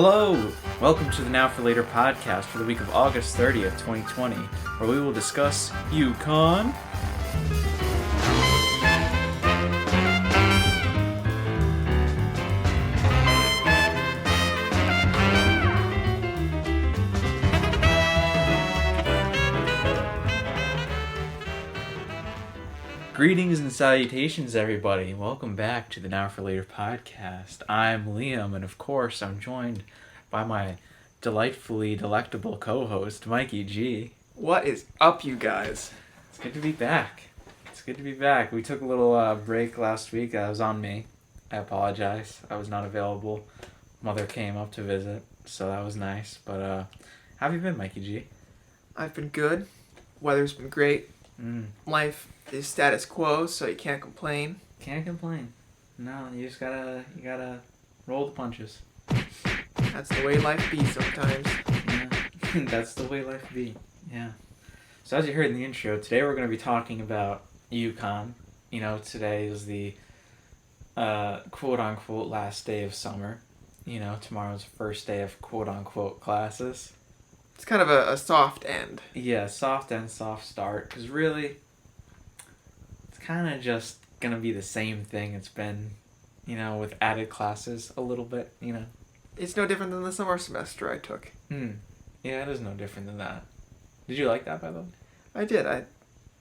Hello! Welcome to the Now for Later podcast for the week of August 30th, 2020, where we will discuss UConn. Greetings and salutations, everybody. Welcome back to the Now for Later podcast. I'm Liam, and of course, I'm joined by my delightfully delectable co-host, Mikey G. What is up, you guys? It's good to be back. We took a little break last week. That was on me. I apologize. I was not available. Mother came up to visit, so that was nice. But how have you been, Mikey G? I've been good. Weather's been great. Life is status quo, so you can't complain. Can't complain. No, you just gotta roll the punches. That's the way life be sometimes. Yeah, that's the way life be. Yeah. So as you heard in the intro, today we're going to be talking about UConn. You know, today is the quote-unquote last day of summer. You know, tomorrow's the first day of quote-unquote classes. It's kind of a soft end. Yeah, soft end, soft start. Because really, it's kind of just going to be the same thing it's been, you know, with added classes a little bit, you know. It's no different than the summer semester I took. Yeah, it is no different than that. Did you like that, by the way? I did.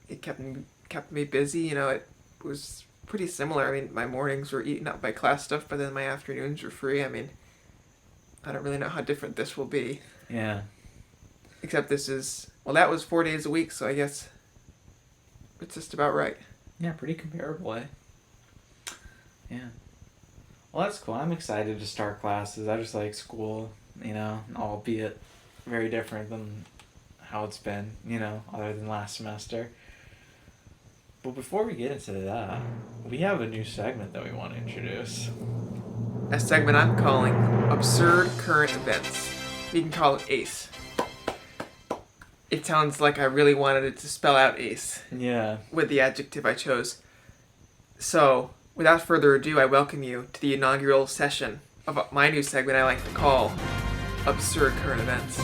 It kept me busy. You know, it was pretty similar. I mean, my mornings were eaten up by class stuff, but then my afternoons were free. I mean, I don't really know how different this will be. Yeah. Except this is, well, that was 4 days a week, so I guess it's just about right. Yeah, pretty comparable, eh? Yeah. Well, that's cool. I'm excited to start classes. I just like school, you know, albeit very different than how it's been, you know, other than last semester. But before we get into that, we have a new segment that we want to introduce. A segment I'm calling Absurd Current Events. You can call it ACE. It sounds like I really wanted it to spell out ACE. Yeah. With the adjective I chose. So, without further ado, I welcome you to the inaugural session of my new segment I like to call Absurd Current Events.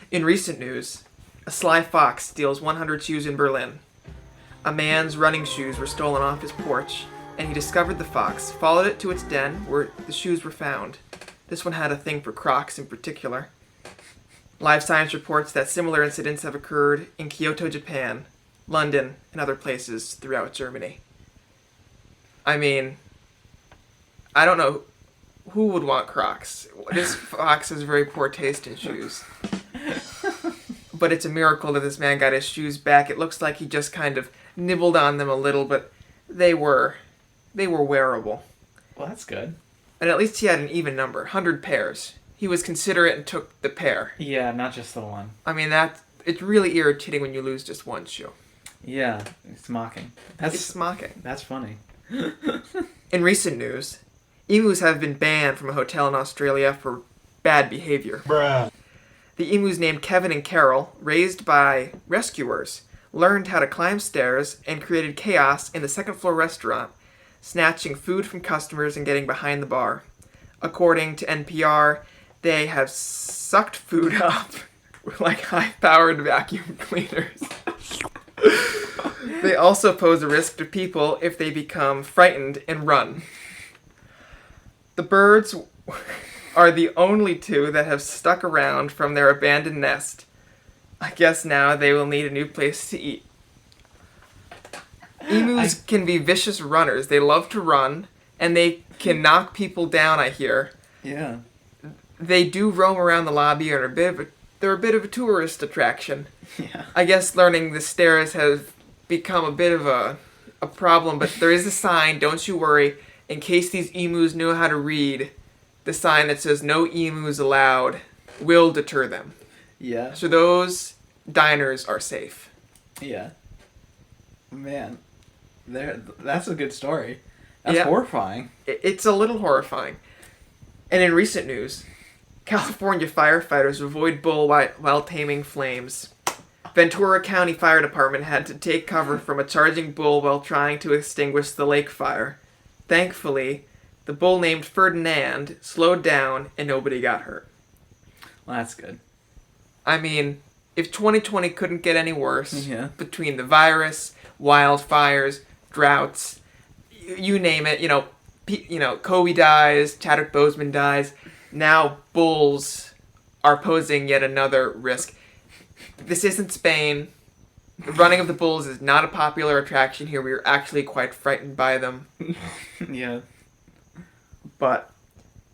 In recent news, a sly fox steals 100 shoes in Berlin. A man's running shoes were stolen off his porch, and he discovered the fox, followed it to its den where the shoes were found. This one had a thing for Crocs in particular. Live Science reports that similar incidents have occurred in Kyoto, Japan, London, and other places throughout Germany. I mean, I don't know who would want Crocs. This fox has very poor taste in shoes. But it's a miracle that this man got his shoes back. It looks like he just kind of nibbled on them a little, but they were wearable. Well, that's good. And at least he had an even number, 100 pairs. He was considerate and took the pair. Yeah, not just the one. I mean, it's really irritating when you lose just one shoe. Yeah, it's mocking. It's mocking. That's funny. In recent news, emus have been banned from a hotel in Australia for bad behavior. Bruh. The emus named Kevin and Carol, raised by rescuers, learned how to climb stairs and created chaos in the second-floor restaurant, snatching food from customers and getting behind the bar. According to NPR, they have sucked food up with like high-powered vacuum cleaners. They also pose a risk to people if they become frightened and run. The birds are the only two that have stuck around from their abandoned nest. I guess now they will need a new place to eat. Emus can be vicious runners. They love to run, and they can knock people down, I hear. Yeah. They do roam around the lobby and they're a bit of a tourist attraction. Yeah. I guess learning the stairs has become a bit of a problem, but there is a sign, don't you worry, in case these emus know how to read, the sign that says no emus allowed will deter them. Yeah. So those diners are safe. Yeah. Man, that's a good story. That's horrifying. It's a little horrifying. And in recent news, California firefighters avoid bull while taming flames. Ventura County Fire Department had to take cover from a charging bull while trying to extinguish the lake fire. Thankfully, the bull named Ferdinand slowed down and nobody got hurt. Well, that's good. I mean, if 2020 couldn't get any worse, Yeah. between the virus, wildfires, droughts, you name it, Kobe dies, Chadwick Boseman dies, now bulls are posing yet another risk. This isn't Spain. The running of the bulls is not a popular attraction here. We are actually quite frightened by them. Yeah. But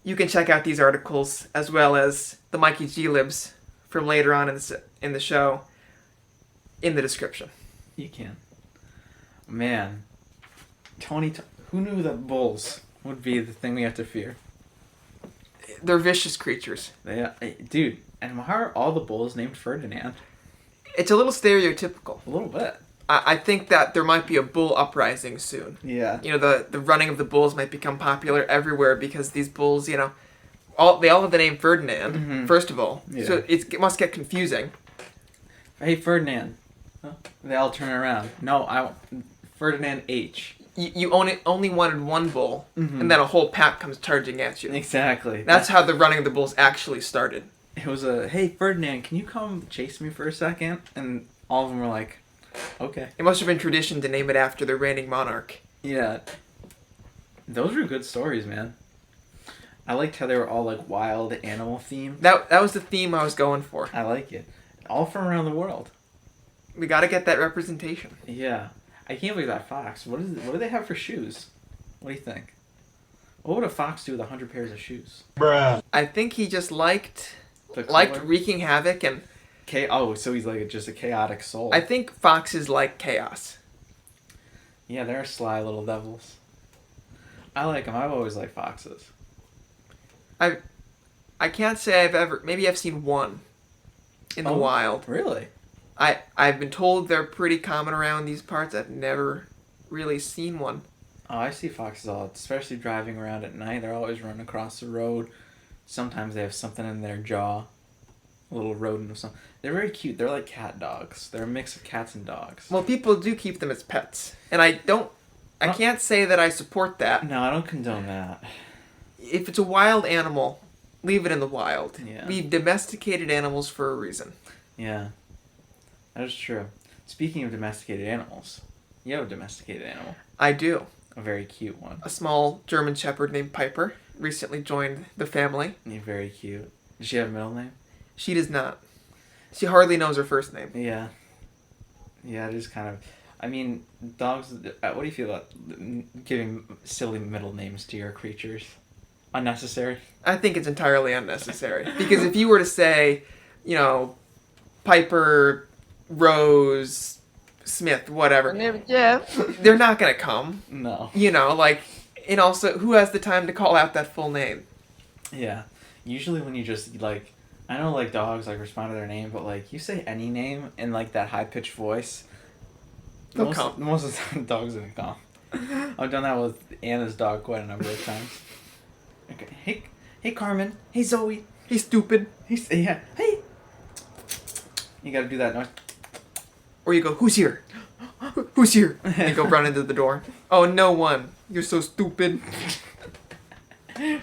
you can check out these articles as well as the Mikey G Libs from later on in the show in the description. You can. Man. Who knew that bulls would be the thing we have to fear? They're vicious creatures. Dude, and how are all the bulls named Ferdinand? It's a little stereotypical. A little bit. I think that there might be a bull uprising soon. Yeah. The running of the bulls might become popular everywhere because these bulls, they all have the name Ferdinand, first of all. Yeah. So it must get confusing. Hey, Ferdinand. Huh? They all turn around. No, Ferdinand H. You only wanted one bull, and then a whole pack comes charging at you. Exactly. That's how the running of the bulls actually started. It was hey, Ferdinand, can you come chase me for a second? And all of them were like, okay. It must have been tradition to name it after the reigning monarch. Yeah. Those were good stories, man. I liked how they were all like wild animal themed. That was the theme I was going for. I like it. All from around the world. We got to get that representation. Yeah. I can't believe that fox. What do they have for shoes? What do you think? What would a fox do with 100 pairs of shoes? Bruh. I think he just liked wreaking havoc and... So he's like just a chaotic soul. I think foxes like chaos. Yeah, they're sly little devils. I like them. I've always liked foxes. I can't say maybe I've seen one in the wild. Really? I've been told they're pretty common around these parts. I've never really seen one. Oh, I see foxes especially driving around at night. They're always running across the road. Sometimes they have something in their jaw. A little rodent or something. They're very cute. They're like cat dogs. They're a mix of cats and dogs. Well, people do keep them as pets. And I can't say that I support that. No, I don't condone that. If it's a wild animal, leave it in the wild. Yeah. We've domesticated animals for a reason. Yeah. That is true. Speaking of domesticated animals, you have a domesticated animal. I do. A very cute one. A small German Shepherd named Piper recently joined the family. You're very cute. Does she have a middle name? She does not. She hardly knows her first name. Yeah. Yeah, it is kind of... I mean, dogs... What do you feel about giving silly middle names to your creatures? Unnecessary? I think it's entirely unnecessary. Because if you were to say, Piper, Rose, Smith, whatever... they're not going to come. No. And also, who has the time to call out that full name? Yeah. Usually when you just, I know, dogs, respond to their name, but, you say any name in, that high-pitched voice, they'll come. Most of the time, dogs don't come. I've done that with Anna's dog quite a number of times. Okay. Hey, Carmen. Hey, Zoe. Hey, stupid. Yeah. Hey. You gotta do that noise. Or you go, who's here? Who's here? And you go run into the door. Oh, no one. You're so stupid. Hey.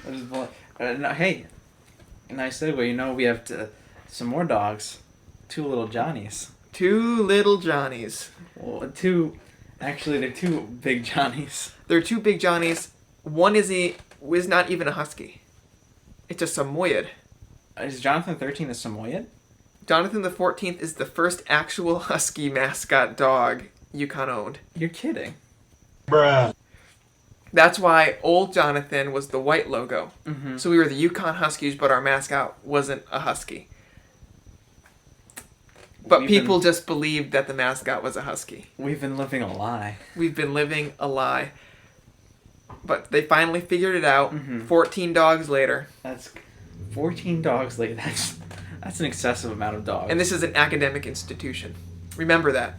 Nice segue. We have some more dogs. 2 little Johnnies. 2 little Johnnies. Well, they're 2 big Johnnies. They're 2 big Johnnies. One is not even a husky. It's a Samoyed. Is Jonathan 13 a Samoyed? Jonathan the 14th is the first actual husky mascot dog UConn owned. You're kidding. Bruh. That's why old Jonathan was the white logo. Mm-hmm. So we were the UConn Huskies, but our mascot wasn't a husky. But people just believed that the mascot was a husky. We've been living a lie. We've been living a lie. But they finally figured it out. 14 dogs later. That's 14 dogs later. That's an excessive amount of dogs. And this is an academic institution. Remember that.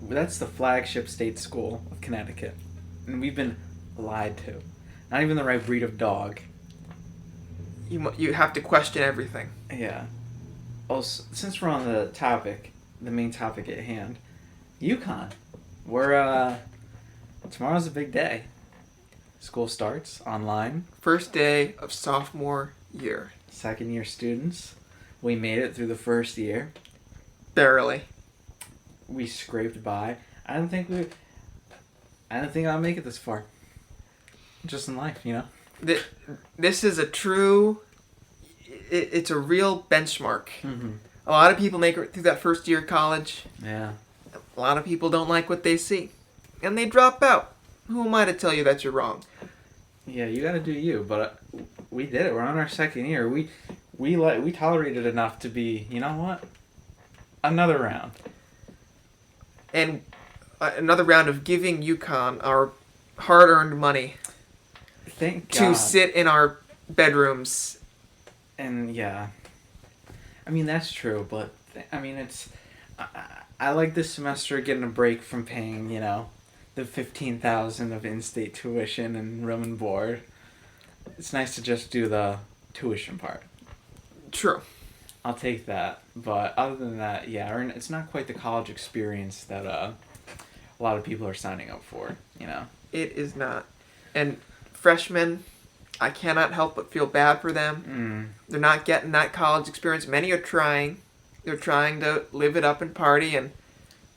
That's the flagship state school of Connecticut. And we've been lied to. Not even the right breed of dog. You have to question everything. Yeah. Well, since we're on the main topic at hand, UConn. Tomorrow's a big day. School starts online. First day of sophomore year. Second year students. We made it through the first year. Barely. We scraped by. I didn't think I'd make it this far. Just in life, you know? This is a true... It's a real benchmark. Mm-hmm. A lot of people make it through that first year of college. Yeah. A lot of people don't like what they see. And they drop out. Who am I to tell you that you're wrong? Yeah, you gotta do you, but we did it. We're on our second year. We tolerated enough to be, you know what? Another round. And another round of giving UConn our hard-earned money. Thank God. To sit in our bedrooms. And yeah. I mean, that's true, but I mean, it's... I like this semester getting a break from paying, you know, the $15,000 of in-state tuition and room and board. It's nice to just do the tuition part. True. I'll take that. But other than that, yeah, it's not quite the college experience that a lot of people are signing up for, you know? It is not. And freshmen, I cannot help but feel bad for them. They're not getting that college experience. Many are trying. They're trying to live it up and party, and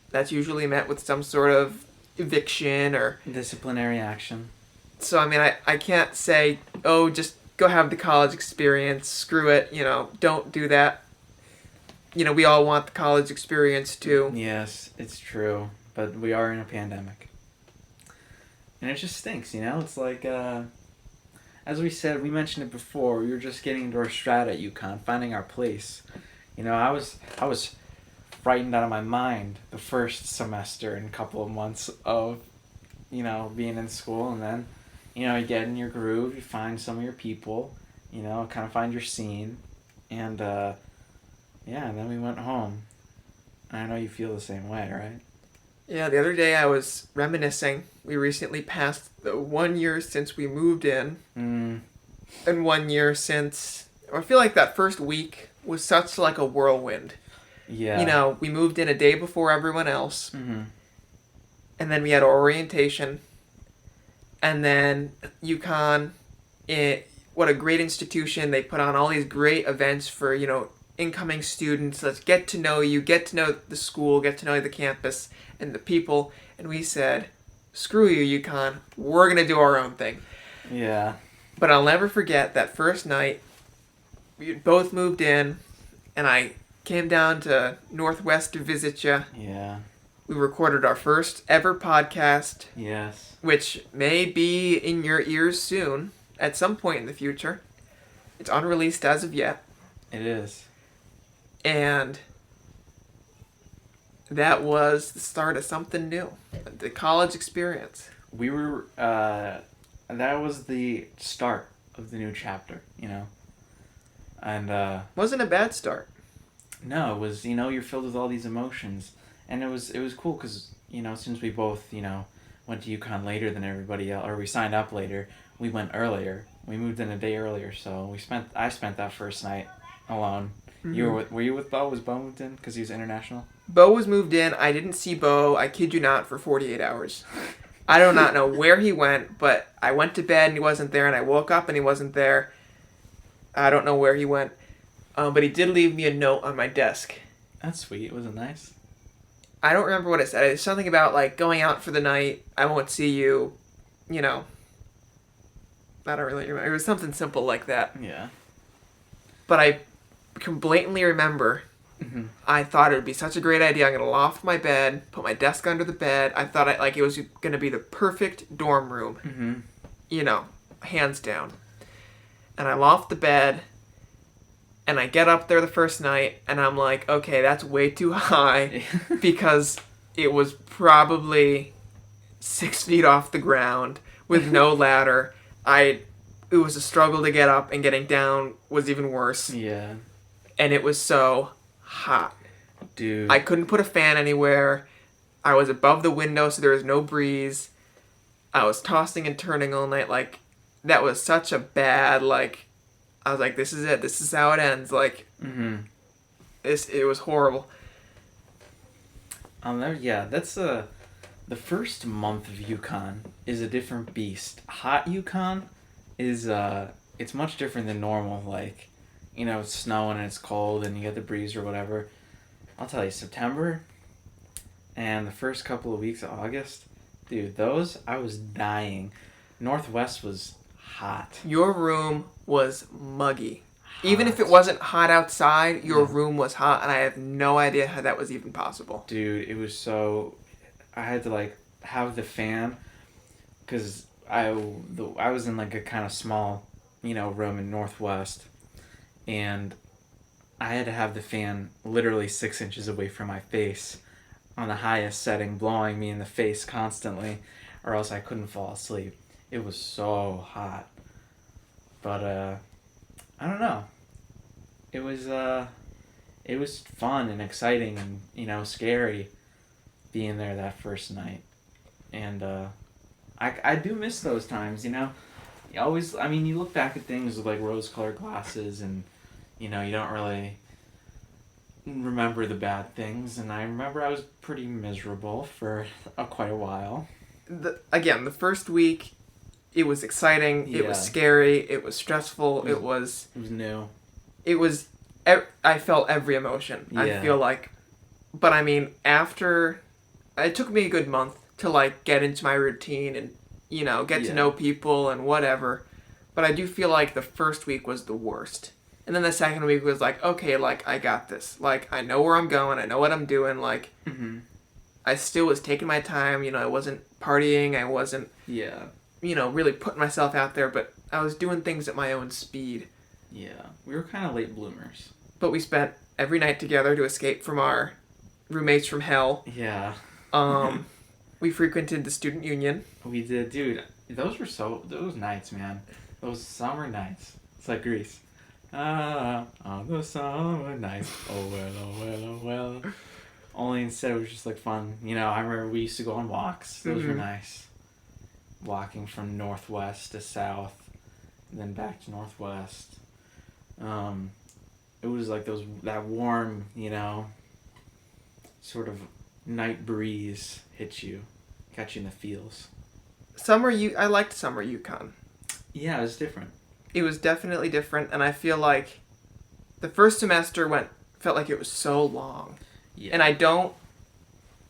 that's usually met with some sort of eviction or... disciplinary action. So, I mean, I can't say, oh, just go have the college experience, screw it, you know, don't do that. You know, we all want the college experience, too. Yes, it's true, but we are in a pandemic. And it just stinks, you know? It's like, as we said, we mentioned it before, we were just getting into our strat at UConn, finding our place. You know, I was frightened out of my mind the first semester and couple of months of, you know, being in school, and then, you know, you get in your groove, you find some of your people, you know, kind of find your scene, and, yeah, and then we went home. I know you feel the same way, right? Yeah, the other day I was reminiscing. We recently passed the 1 year since we moved in, and 1 year since... I feel like that first week was such like a whirlwind. Yeah. You know, we moved in a day before everyone else. Mm-hmm. And then we had orientation. And then UConn, what a great institution. They put on all these great events for, you know, incoming students. Let's get to know you, get to know the school, get to know the campus and the people. And we said, screw you, UConn. We're going to do our own thing. Yeah. But I'll never forget that first night. We had both moved in, and I came down to Northwest to visit you. Yeah. We recorded our first ever podcast. Yes. Which may be in your ears soon, at some point in the future. It's unreleased as of yet. It is. And that was the start of something new. The college experience. We were, that was the start of the new chapter, you know? And, wasn't a bad start. No, it was, you know, you're filled with all these emotions. And it was cool because, you know, since we both, you know, went to UConn later than everybody else, or we signed up later, we went earlier. We moved in a day earlier, so I spent that first night alone. Mm-hmm. Were you with Bo? Was Bo moved in because he was international? Bo was moved in. I didn't see Bo, I kid you not, for 48 hours. I do not know where he went, but I went to bed and he wasn't there, and I woke up and he wasn't there. I don't know where he went, but he did leave me a note on my desk. That's sweet. Was it nice? I don't remember what it said. It's something about, like, going out for the night, I won't see you, you know. I don't really remember. It was something simple like that. Yeah. But I can blatantly remember, I thought it would be such a great idea. I'm going to loft my bed, put my desk under the bed. I thought it was going to be the perfect dorm room. Mm-hmm. You know, hands down. And I loft the bed, and I get up there the first night, and I'm like, okay, that's way too high, because it was probably 6 feet off the ground with no ladder. It was a struggle to get up, and getting down was even worse. Yeah. And it was so hot. Dude. I couldn't put a fan anywhere. I was above the window, so there was no breeze. I was tossing and turning all night, like... That was such a bad, like, I was like, this is it. This is how it ends. Like, it was horrible. Yeah, that's the first month of UConn is a different beast. Hot UConn is it's much different than normal. Like, it's snowing and it's cold and you get the breeze or whatever. I'll tell you, September and the first couple of weeks of August, dude, those I was dying. Northwest was hot. Your room was muggy. Hot. Even if it wasn't hot outside, your room was hot, and I have no idea how that was even possible. Dude, it was so... I had to, have the fan, because I was in, a kind of small, room in Northwest, and I had to have the fan literally 6 inches away from my face on the highest setting, blowing me in the face constantly, or else I couldn't fall asleep. It was so hot. But, I don't know. It was fun and exciting and, scary being there that first night. And, I do miss those times, You always, you look back at things with, rose-colored glasses and, you don't really remember the bad things. And I remember I was pretty miserable for quite a while. The first week... It was exciting, It was scary, it was stressful, it was new. I felt every emotion, I feel like. But after, it took me a good month to get into my routine and, get to know people and whatever. But I do feel like the first week was the worst. And then the second week was okay, I got this. I know where I'm going, I know what I'm doing, Mm-hmm. I still was taking my time, I wasn't partying, I wasn't... really putting myself out there, but I was doing things at my own speed. Yeah, we were kind of late bloomers. But we spent every night together to escape from our roommates from hell. Yeah. We frequented the student union. We did, dude. Those nights, man. Those summer nights. It's like Grease. On the summer nights. Oh well, oh well, oh well. Only instead it was just fun. I remember we used to go on walks. Those were nice. Walking from northwest to south, and then back to northwest. It was that warm, sort of night breeze hit you, got you in the feels. I liked summer UConn. Yeah, it was different. It was definitely different, and I feel like the first semester felt like it was so long. Yeah. And I don't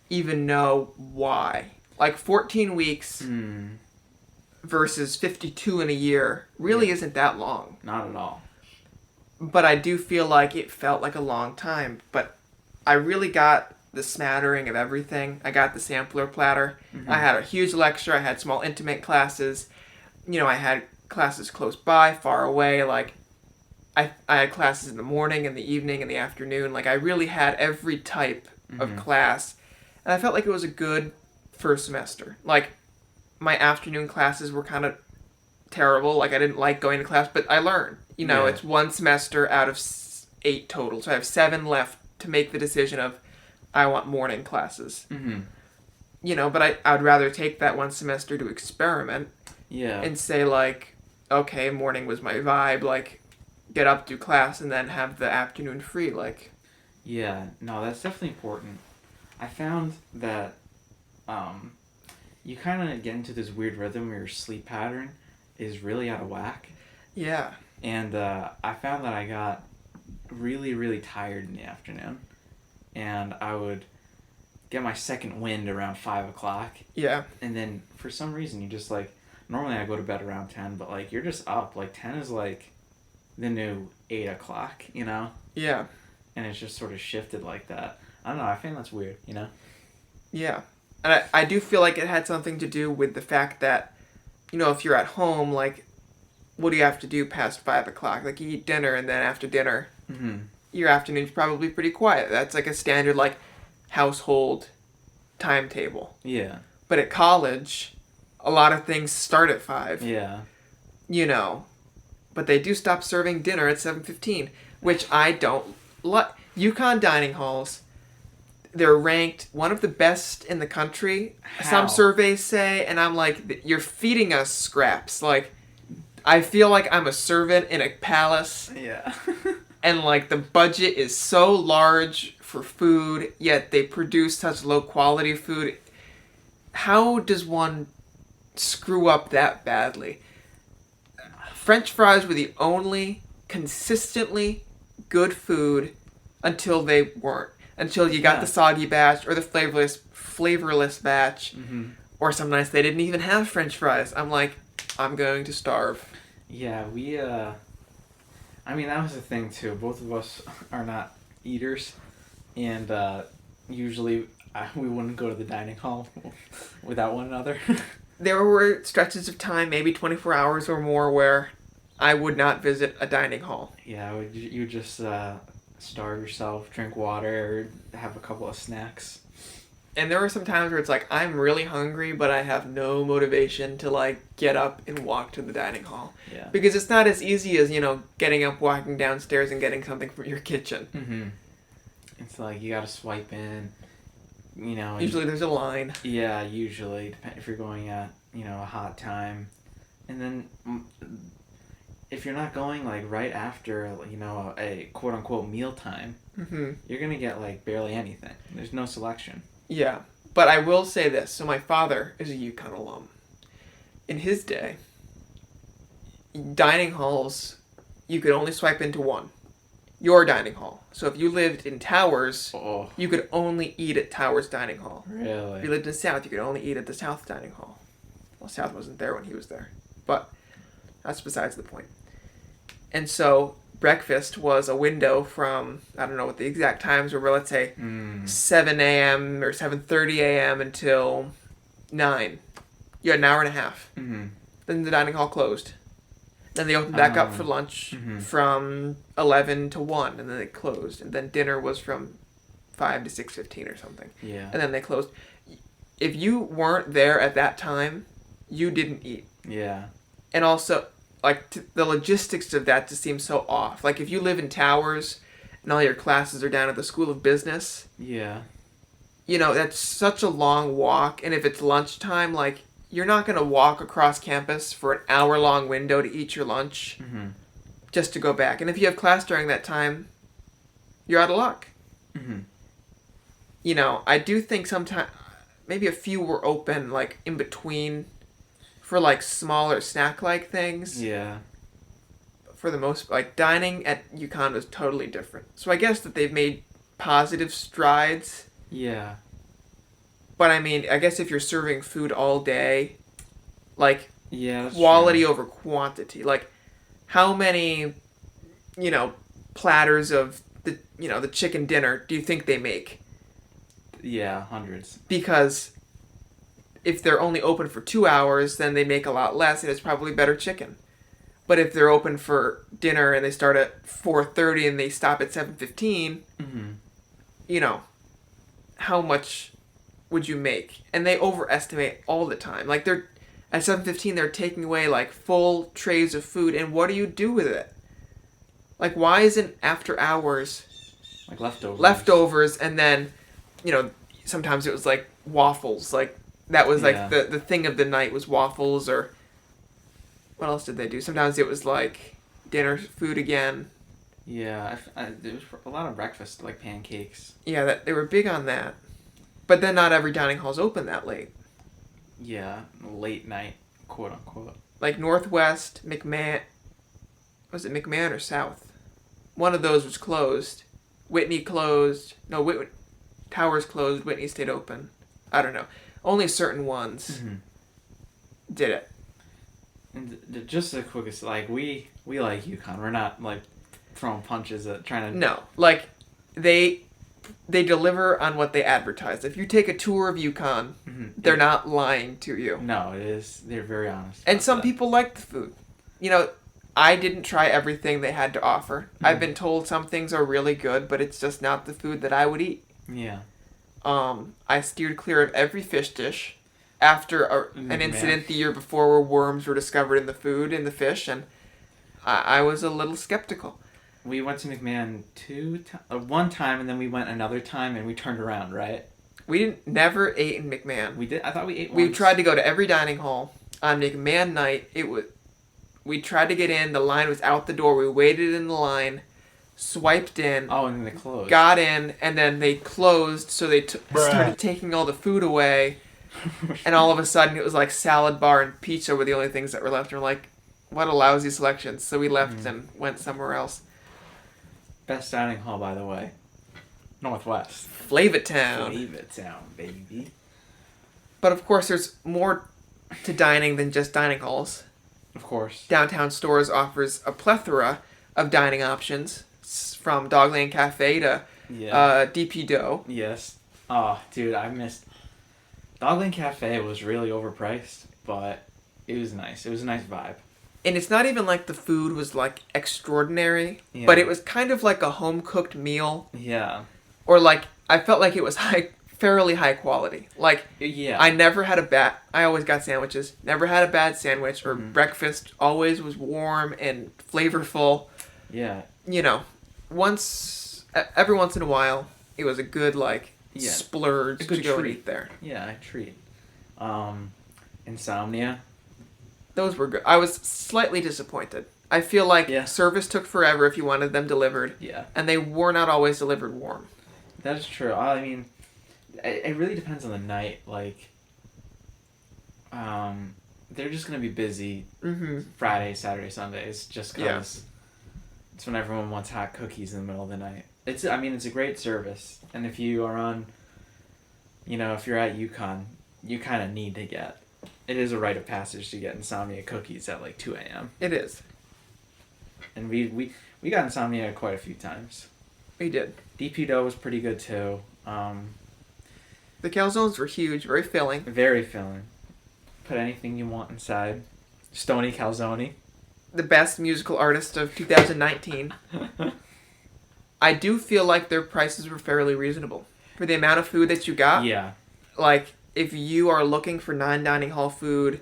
even know why. 14 weeks versus 52 in a year really isn't that long. Not at all. But I do feel like it felt like a long time. But I really got the smattering of everything. I got the sampler platter. Mm-hmm. I had a huge lecture. I had small intimate classes. I had classes close by, far away. I had classes in the morning, in the evening, in the afternoon. I really had every type of class. And I felt like it was a good first semester. My afternoon classes were kind of terrible. I didn't like going to class, but I learned. It's one semester out of 8 total. So I have 7 left to make the decision of I want morning classes. Mm-hmm. But I would rather take that one semester to experiment. Yeah. And say, okay, morning was my vibe. Get up, do class, and then have the afternoon free. Yeah. No, that's definitely important. I found that you kind of get into this weird rhythm where your sleep pattern is really out of whack. Yeah. And I found that I got really, really tired in the afternoon. And I would get my second wind around 5 o'clock. Yeah. And then for some reason you just normally I go to bed around 10, but you're just up. 10 is the new 8 o'clock, Yeah. And it's just sort of shifted like that. I don't know, I think that's weird, Yeah. And I do feel like it had something to do with the fact that, if you're at home, what do you have to do past 5 o'clock? You eat dinner, and then after dinner, your afternoon's probably pretty quiet. That's a standard, household timetable. Yeah. But at college, a lot of things start at 5. Yeah. But they do stop serving dinner at 7:15, which I don't like. UConn dining halls... They're ranked one of the best in the country. How? Some surveys say, and I'm you're feeding us scraps. I feel like I'm a servant in a palace. Yeah. And the budget is so large for food, yet they produce such low quality food. how does one screw up that badly? French fries were the only consistently good food until they weren't. Until you got the soggy batch or the flavorless batch. Mm-hmm. Or some nights they didn't even have French fries. I'm like, I'm going to starve. Yeah, I mean, that was the thing, too. Both of us are not eaters. And usually we wouldn't go to the dining hall without one another. There were stretches of time, maybe 24 hours or more, where I would not visit a dining hall. Yeah, you just starve yourself, drink water, or have a couple of snacks. And there were some times where it's like, I'm really hungry, but I have no motivation to, like, get up and walk to the dining hall. Yeah. Because it's not as easy as, getting up, walking downstairs, and getting something from your kitchen. Mm-hmm. It's like, you gotta swipe in, Usually there's a line. Yeah, usually, if you're going at, a hot time. And then, if you're not going, like, right after, a quote-unquote mealtime, Mm-hmm. you're gonna get, like, barely anything. There's no selection. Yeah, but I will say this. So my father is a UConn alum. In his day, dining halls, you could only swipe into one. Your dining hall. So if you lived in Towers, you could only eat at Towers Dining Hall. Really? If you lived in South, you could only eat at the South Dining Hall. Well, South wasn't there when he was there. But that's besides the point. And so breakfast was a window from, I don't know what the exact times were, but let's say 7 a.m. or 7:30 a.m. until 9. You had an hour and a half. Mm-hmm. Then the dining hall closed. Then they opened back up for lunch from 11 to 1, and then they closed. And then dinner was from 5 to 6:15 or something. Yeah. And then they closed. If you weren't there at that time, you didn't eat. Yeah. And also, like, the logistics of that just seem so off. Like, if you live in Towers and all your classes are down at the School of Business. Yeah. That's such a long walk. And if it's lunchtime, like, you're not going to walk across campus for an hour-long window to eat your lunch just to go back. And if you have class during that time, you're out of luck. Mm-hmm. I do think sometimes, maybe a few were open, like, in between for, like, smaller snack-like things. Yeah. For the most, like, dining at UConn was totally different. So I guess that they've made positive strides. Yeah. But I mean, I guess if you're serving food all day, like, yeah, quality over quantity. Like, how many, platters of the chicken dinner do you think they make? Yeah, hundreds. Because if they're only open for 2 hours, then they make a lot less, and it's probably better chicken. But if they're open for dinner and they start at 4:30 and they stop at 7:15, how much would you make? And they overestimate all the time. Like, they're at 7:15, they're taking away, like, full trays of food, and what do you do with it? Like, why isn't after hours like leftovers, and then, sometimes it was like waffles. Like, that was like the thing of the night was waffles, or what else did they do? Sometimes it was like dinner food again. Yeah, there was a lot of breakfast, like pancakes. Yeah, they were big on that. But then not every dining hall's open that late. Yeah, late night, quote unquote. Like Northwest, McMahon. Was it McMahon or South? One of those was closed. Whitney closed. No, Towers closed. Whitney stayed open. I don't know. Only certain ones did it. And just the quickest, like, we like UConn. We're not, like, throwing punches at trying to... No. Like, they deliver on what they advertise. If you take a tour of UConn, they're not lying to you. No, it is. They're very honest. And some people like the food. I didn't try everything they had to offer. I've been told some things are really good, but it's just not the food that I would eat. Yeah. I steered clear of every fish dish after an incident the year before where worms were discovered in the food, in the fish, and I was a little skeptical. We went to McMahon one time, and then we went another time, and we turned around, right? We never ate in McMahon. We did. I thought we ate once. We tried to go to every dining hall on McMahon night. We tried to get in. The line was out the door. We waited in the line, swiped in. Oh, and then they closed. Got in, and then they closed, so they started taking all the food away. And all of a sudden it was like salad bar and pizza were the only things that were left. And we're like, what a lousy selection. So we left and went somewhere else. Best dining hall, by the way. Northwest. Flavitown. Flavitown, baby. But of course there's more to dining than just dining halls. Of course. Downtown Stores offers a plethora of dining options, from Dogland Cafe to DP Dough. Yes. Oh, dude, I missed... Dogland Cafe was really overpriced, but it was nice. It was a nice vibe. And it's not even like the food was like extraordinary, but it was kind of like a home-cooked meal. Yeah. Or like, I felt like it was fairly high quality. Like, yeah. I always got sandwiches. Never had a bad sandwich, or breakfast always was warm and flavorful. Yeah. You know, every once in a while, it was a good, like, splurge to go and eat there. Yeah, a treat. Insomnia. Those were good. I was slightly disappointed. I feel like service took forever if you wanted them delivered. Yeah. And they were not always delivered warm. That is true. I mean, it really depends on the night. Like, they're just going to be busy Friday, Saturday, Sundays, just because it's when everyone wants hot cookies in the middle of the night. It's a great service. And if you are on, if you're at UConn, you kind of need to get, it is a rite of passage to get insomnia cookies at like 2 a.m. It is. And we got insomnia quite a few times. We did. DP Dough was pretty good too. The calzones were huge, very filling. Very filling. Put anything you want inside. Stony Calzone. The best musical artist of 2019. I do feel like their prices were fairly reasonable. For the amount of food that you got. Yeah. Like, if you are looking for non-dining hall food,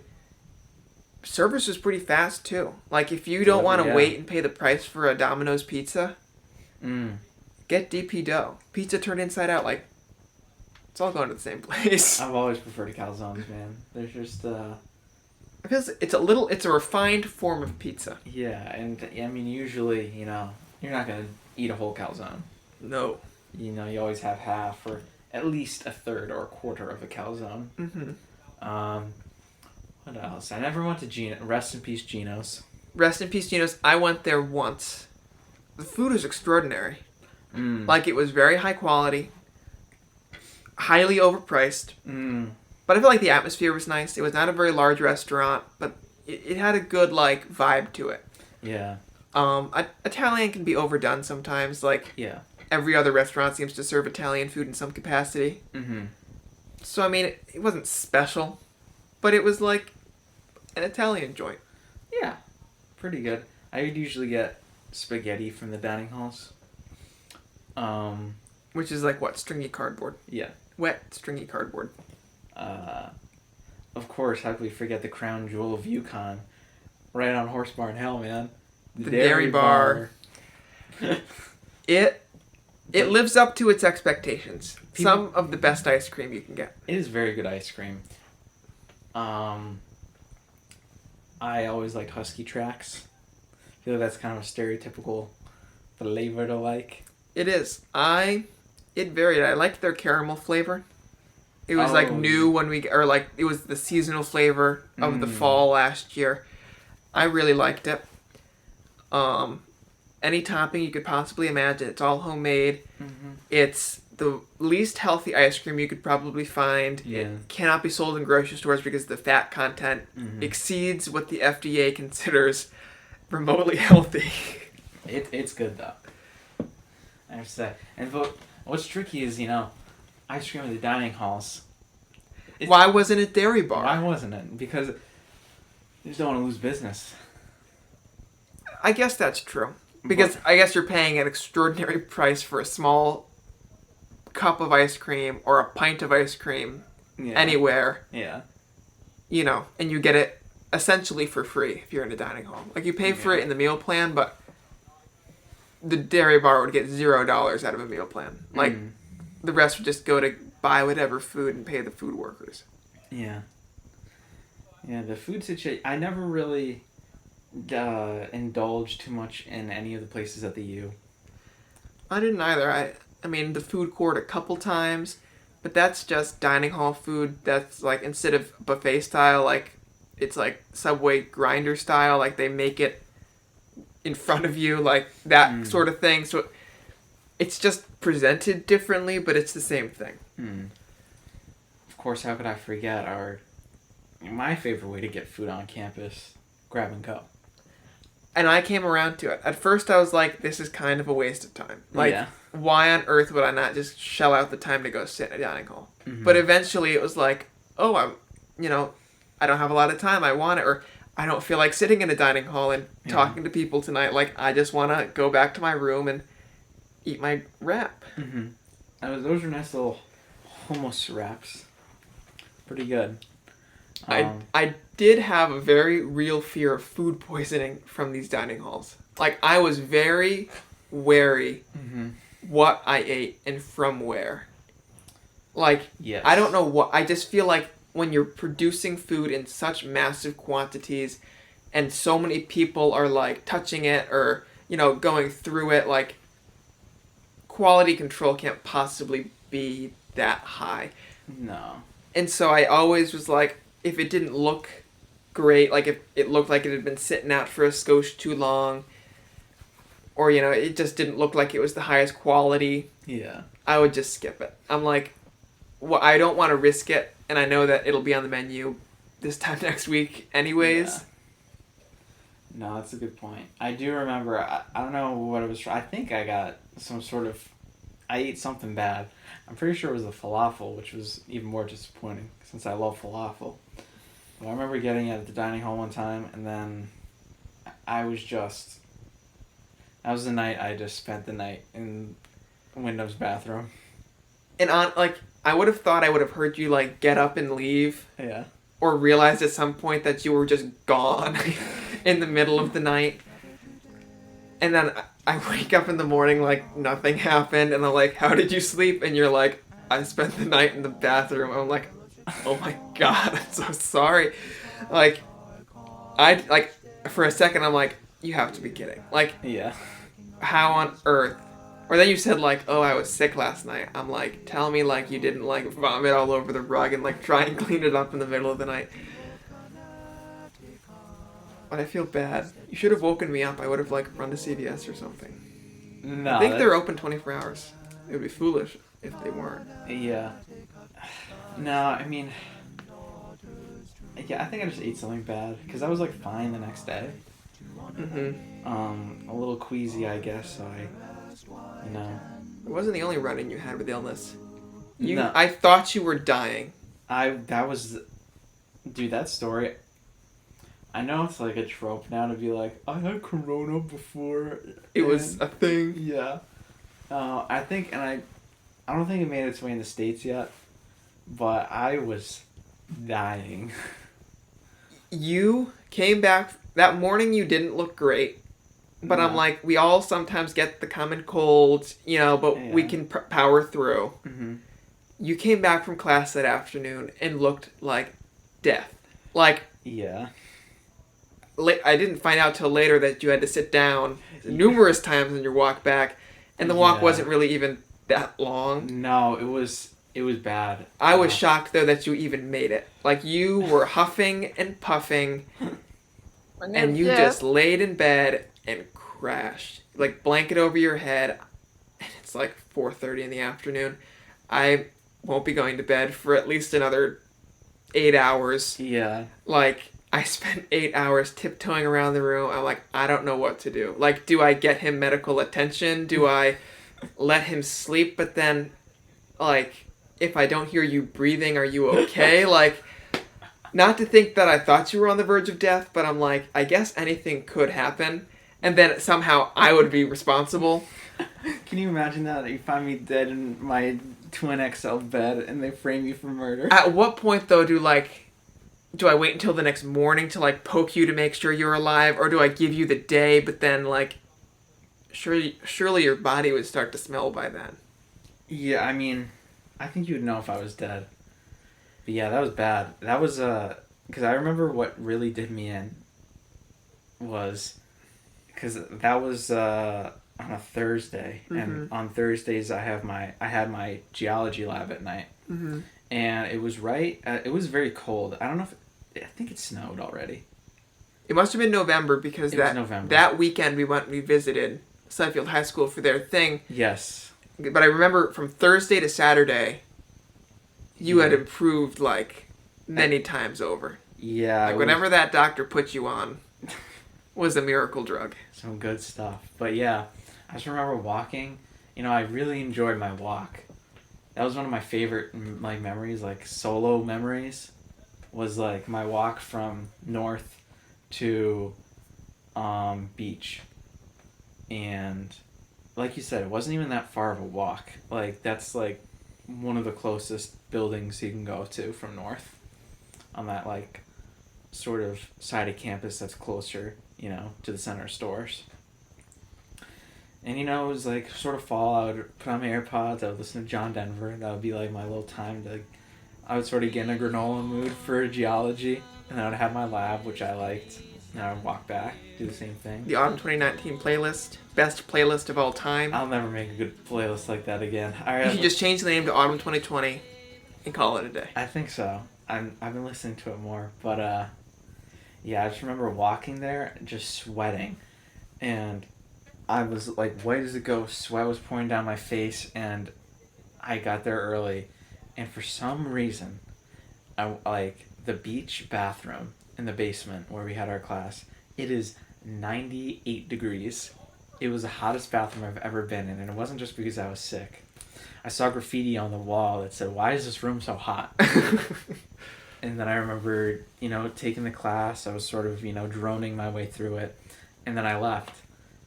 service was pretty fast too. Like, if you don't want to wait and pay the price for a Domino's pizza, get DP Dough. Pizza turned inside out, like, it's all going to the same place. I've always preferred calzones, man. There's just because it's a refined form of pizza. Yeah, and I mean, usually, you're not gonna eat a whole calzone. No. You always have half or at least a third or a quarter of a calzone. What else? I never went to Gino. Rest in peace, Gino's. Rest in peace, Gino's. I went there once. The food was extraordinary. Like, it was very high quality, highly overpriced. But I feel like the atmosphere was nice. It was not a very large restaurant, but it had a good, like, vibe to it. Yeah. Italian can be overdone sometimes. Like, every other restaurant seems to serve Italian food in some capacity. So, I mean, it wasn't special, but it was like an Italian joint. Yeah. Pretty good. I would usually get spaghetti from the dining halls. Which is like, what, stringy cardboard? Yeah. Wet, stringy cardboard. Of course, how could we forget the crown jewel of UConn? Right on Horse Barn Hill, man. The Dairy Bar. It lives up to its expectations. Some of the best ice cream you can get. It is very good ice cream. I always liked Husky Tracks. I feel like that's kind of a stereotypical flavor to like. It is. It varied. I liked their caramel flavor. It was new when it was the seasonal flavor of the fall last year. I really liked it. Any topping you could possibly imagine. It's all homemade. It's the least healthy ice cream you could probably find. Yeah. It cannot be sold in grocery stores because the fat content exceeds what the FDA considers remotely healthy. It's good though. I have to say. And what's tricky is, ice cream at the dining halls. Why wasn't it Dairy Bar? Why wasn't it? Because you just don't want to lose business. I guess that's true. Because I guess you're paying an extraordinary price for a small cup of ice cream or a pint of ice cream anywhere. Yeah. And you get it essentially for free if you're in a dining hall. Like, you pay for it in the meal plan, but the Dairy Bar would get $0 out of a meal plan. Like, the rest would just go to buy whatever food and pay the food workers. Yeah. Yeah, the food situation, I never really indulged too much in any of the places at the U. I didn't either. I mean, the food court a couple times, but that's just dining hall food. That's like, instead of buffet style, like it's like Subway grinder style, like they make it in front of you, like that sort of thing. So it's just presented differently, but it's the same thing. Of course, how could I forget my favorite way to get food on campus, grab and go. And I came around to it. At first I was like, this is kind of a waste of time. Like, why on earth would I not just shell out the time to go sit in a dining hall? But eventually it was like, oh, I don't have a lot of time. I want it. Or I don't feel like sitting in a dining hall and talking to people tonight. Like, I just want to go back to my room and eat my wrap. Those are nice little hummus wraps. Pretty good. I did have a very real fear of food poisoning from these dining halls. Like, I was very wary what I ate and from where. Like, yes. I don't know what... I just feel like when you're producing food in such massive quantities and so many people are, like, touching it or, going through it, like, quality control can't possibly be that high. No. And so I always was like, if it didn't look great, like if it looked like it had been sitting out for a skosh too long, or, it just didn't look like it was the highest quality, I would just skip it. I'm like, well, I don't want to risk it, and I know that it'll be on the menu this time next week anyways. Yeah. No, that's a good point. I do remember, I don't know what it was, I think I got some sort of, I ate something bad. I'm pretty sure it was the falafel, which was even more disappointing, since I love falafel. But I remember getting it at the dining hall one time, and then that was the night I just spent the night in Wyndham's bathroom. And I would have thought I would have heard you, like, get up and leave. Yeah. Or realized at some point that you were just gone in the middle of the night. And then I wake up in the morning like nothing happened, and I'm like, how did you sleep? And you're like, I spent the night in the bathroom. I'm like, oh my god, I'm so sorry. Like, for a second I'm like, you have to be kidding. Like, how on earth? Or then you said like, oh, I was sick last night. I'm like, tell me like you didn't like vomit all over the rug and like try and clean it up in the middle of the night. But I feel bad. You should have woken me up. I would have, like, run to CVS or something. No. I think they're open 24 hours. It would be foolish if they weren't. Yeah. No, I mean... Yeah, I think I just ate something bad. Because I was, like, fine the next day. A little queasy, I guess, so It wasn't the only run-in you had with illness. No. I thought you were dying. Dude, that story... I know it's like a trope now to be like, I had corona before. It was a thing. Yeah. I think, and I don't think it made its way in the States yet, but I was dying. You came back, that morning you didn't look great, but I'm like, we all sometimes get the common colds, but we can power through. You came back from class that afternoon and looked like death. Like... Yeah. I didn't find out till later that you had to sit down numerous times on your walk back, and the walk wasn't really even that long. No, it was bad. I was shocked though that you even made it. Like, you were huffing and puffing, and you just laid in bed and crashed, like blanket over your head. And it's like 4:30 in the afternoon. I won't be going to bed for at least another 8 hours. Yeah. Like, I spent 8 hours tiptoeing around the room. I'm like, I don't know what to do. Like, do I get him medical attention? Do I let him sleep? But then, like, if I don't hear you breathing, are you okay? Like, not to think that I thought you were on the verge of death, but I'm like, I guess anything could happen. And then somehow I would be responsible. Can you imagine that? You find me dead in my twin XL bed and they frame you for murder? At what point, though, do I wait until the next morning to, like, poke you to make sure you're alive? Or do I give you the day, but then, like, surely your body would start to smell by then? Yeah, I mean, I think you would know if I was dead. But yeah, that was bad. That was, because I remember what really did me in was, because that was, on a Thursday, Mm-hmm. and on Thursdays I had my geology lab at night, Mm-hmm. and it was it was very cold. I don't know I think it snowed already. It must have been November because It was November. that weekend we visited Sutfield High School for their thing. Yes. But I remember from Thursday to Saturday, you had improved like many times over. Yeah. Like whatever that doctor put you on was a miracle drug. Some good stuff. But yeah, I just remember walking. You know, I really enjoyed my walk. That was one of my favorite like memories, like solo memories, was like my walk from North to beach. And like you said, it wasn't even that far of a walk. Like that's like one of the closest buildings you can go to from North on that like sort of side of campus that's closer, you know, to the center of stores. And you know, it was like sort of fall. I would put on my AirPods, I would listen to John Denver. That would be like my little time to, I would sort of get in a granola mood for geology. And I would have my lab, which I liked. And I would walk back, do the same thing. The Autumn 2019 playlist, best playlist of all time. I'll never make a good playlist like that again. You should just change the name to Autumn 2020 and call it a day. I think so. I've been listening to it more. But yeah, I just remember walking there, just sweating. And I was like white as a ghost. Sweat was pouring down my face, and I got there early. And for some reason, like the beach bathroom in the basement where we had our class, it is 98 degrees. It was the hottest bathroom I've ever been in, and it wasn't just because I was sick. I saw graffiti on the wall that said, "Why is this room so hot?" And then I remember, you know, taking the class. I was sort of, you know, droning my way through it, and then I left.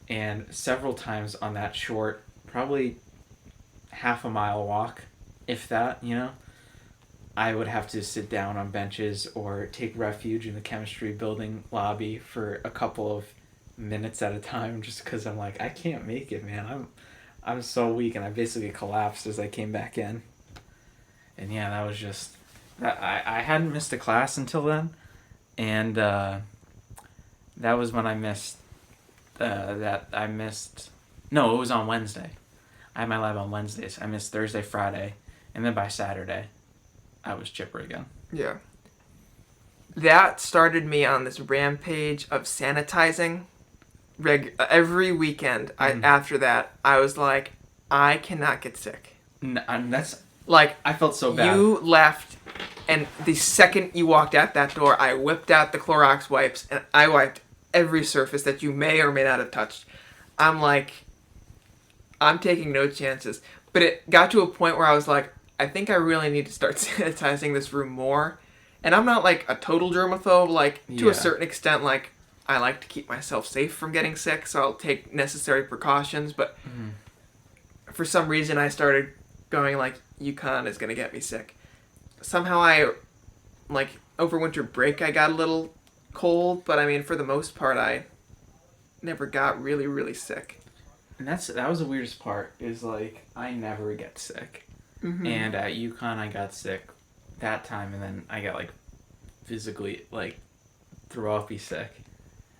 And several times on that short, probably half a mile walk, if that, you know, I would have to sit down on benches or take refuge in the chemistry building lobby for a couple of minutes at a time, just because I'm like, I can't make it, man. I'm so weak, and I basically collapsed as I came back in. And yeah, that was just I hadn't missed a class until then, and that was when I missed. No, it was on Wednesday. I had my lab on Wednesdays. I missed Thursday, Friday, and then by Saturday, I was chipper again. Yeah. That started me on this rampage of sanitizing. Every weekend, after that, I was like, I cannot get sick. That's like I felt so bad. You left, and the second you walked out that door, I whipped out the Clorox wipes, and I wiped every surface that you may or may not have touched. I'm like, I'm taking no chances. But it got to a point where I was like, I think I really need to start sanitizing this room more. And I'm not like a total germaphobe, like to a certain extent, like I like to keep myself safe from getting sick, so I'll take necessary precautions. But for some reason I started going like, UConn is going to get me sick. Somehow over winter break I got a little cold, but I mean, for the most part, I never got really, really sick. And that was the weirdest part, is like, I never get sick. Mm-hmm. And at UConn, I got sick that time, and then I got like physically like throw up sick.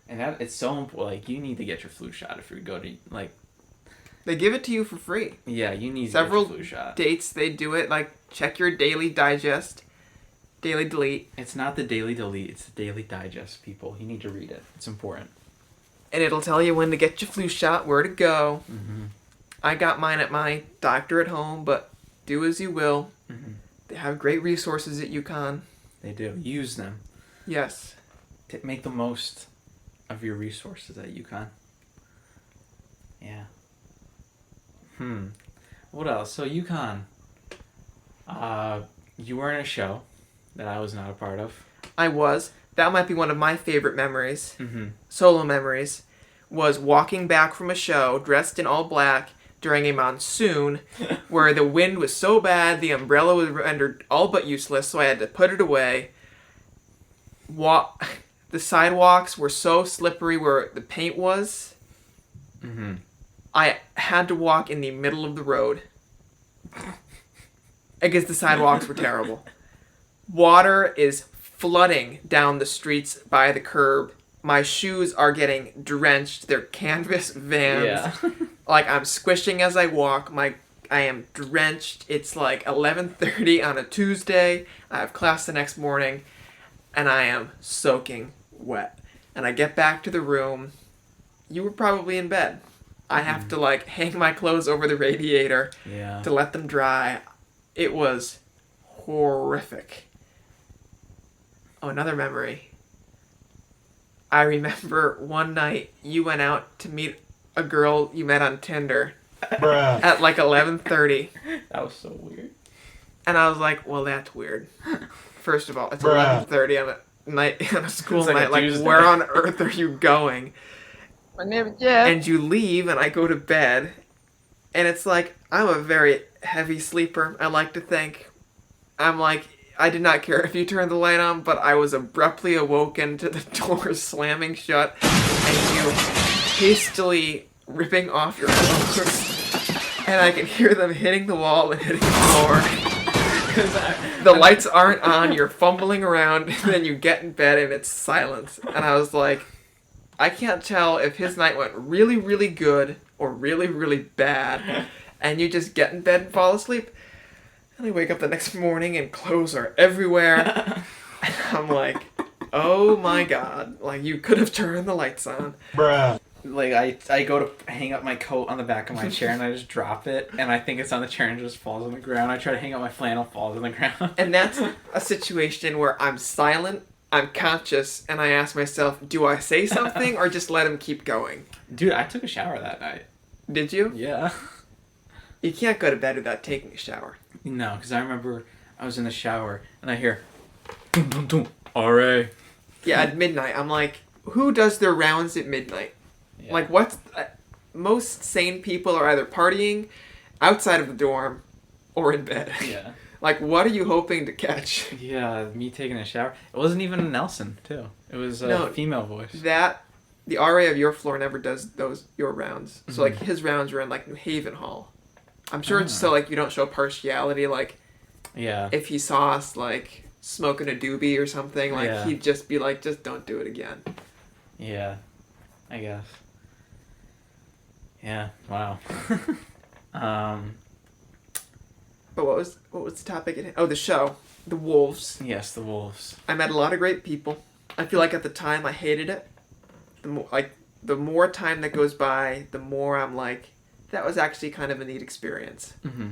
And it's so important. Like, you need to get your flu shot if you go to like. They give it to you for free. Yeah, you need several to get your flu shot. Dates they do it. Like, check your daily digest. Daily delete. It's not the daily delete, it's the daily digest, people. You need to read it. It's important. And it'll tell you when to get your flu shot, where to go. Mm-hmm. I got mine at my doctor at home, but do as you will. Mm-hmm. They have great resources at UConn. They do. Use them. Yes. Make the most of your resources at UConn. Yeah. What else? So UConn. You were in a show that I was not a part of. I was. That might be one of my favorite memories. Mm-hmm. Solo memories. Was walking back from a show dressed in all black during a monsoon where the wind was so bad the umbrella was rendered all but useless, so I had to put it away. The sidewalks were so slippery where the paint was. Mm-hmm. I had to walk in the middle of the road. I guess the sidewalks were terrible. Water is flooding down the streets by the curb. My shoes are getting drenched. They're canvas Vans. Yeah. Like, I'm squishing as I walk. I am drenched. It's like 11:30 on a Tuesday. I have class the next morning, and I am soaking wet. And I get back to the room. You were probably in bed. I have to, like, hang my clothes over the radiator to let them dry. It was horrific. Oh, another memory. I remember one night you went out to meet a girl you met on Tinder at like 11:30. That was so weird. And I was like, well, that's weird. First of all, it's 11:30 on a school It's night. Like, Tuesday. where on earth are you going? My name is Jeff. And you leave, and I go to bed. And it's like, I'm a very heavy sleeper, I like to think. I'm like, I did not care if you turned the light on, but I was abruptly awoken to the door slamming shut and you hastily ripping off your clothes. And I can hear them hitting the wall and hitting the floor. The lights aren't on, you're fumbling around, and then you get in bed and it's silence. And I was like, I can't tell if his night went really, really good or really, really bad. And you just get in bed and fall asleep. And I wake up the next morning and clothes are everywhere. And I'm like, oh my god. Like, you could have turned the lights on. Like, I go to hang up my coat on the back of my chair and I just drop it. And I think it's on the chair and it just falls on the ground. I try to hang up my flannel, falls on the ground. And that's a situation where I'm silent, I'm conscious, and I ask myself, do I say something or just let him keep going? Dude, I took a shower that night. Did you? Yeah. You can't go to bed without taking a shower. No, because I remember I was in the shower and I hear, dum, dum, dum, R.A. Yeah, at midnight. I'm like, who does their rounds at midnight? Yeah. Like, what's... most sane people are either partying outside of the dorm or in bed. Yeah. Like, what are you hoping to catch? Yeah, me taking a shower. It wasn't even a Nelson, too. It was a No, female voice. The RA of your floor never does your rounds. So, like, Mhm. his rounds were in, like, New Haven Hall. I'm sure it's so, like, you don't show partiality, like... Yeah. If he saw us, like, smoking a doobie or something, like, Yeah. he'd just be like, just don't do it again. Yeah. I guess. Yeah. Wow. But what was the topic at hand? Oh, the show. The Wolves. Yes, the Wolves. I met a lot of great people. I feel like at the time I hated it. The more time that goes by, the more I'm like, that was actually kind of a neat experience. Mm-hmm.